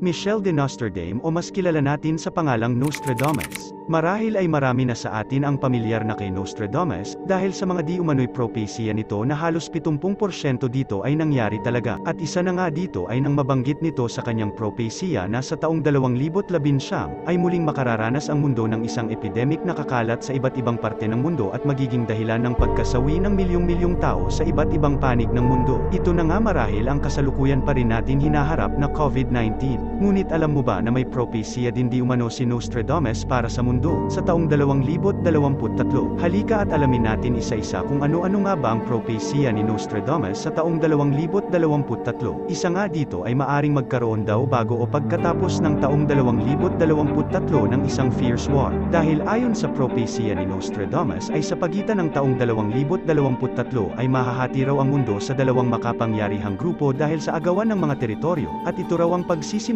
Michel de Nostradame o mas kilala natin sa pangalang Nostradamus. Marahil ay marami na sa atin ang pamilyar na kay Nostradamus, dahil sa mga di umano'y propesya nito na halos 70% dito ay nangyari talaga, at isa na nga dito ay nang mabanggit nito sa kanyang propesya na sa taong 2019 ay muling makararanas ang mundo ng isang epidemic na kakalat sa iba't ibang parte ng mundo at magiging dahilan ng pagkasawi ng milyong-milyong tao sa iba't ibang panig ng mundo. Ito na nga marahil ang kasalukuyan pa rin natin hinaharap na COVID-19. Ngunit alam mo ba na may propesya din di umano si Nostradamus para sa mundo sa taong 2023? Halika at alamin natin isa-isa kung ano-ano nga ba ang propesya ni Nostradamus sa taong 2023. Isa nga dito ay maaring magkaroon daw bago o pagkatapos ng taong 2023 ng isang fierce war. Dahil ayon sa propesya ni Nostradamus ay sa pagitan ng taong 2023 ay mahahati raw ang mundo sa dalawang makapangyarihang grupo dahil sa agawan ng mga teritoryo, at ito raw ang pagsisimula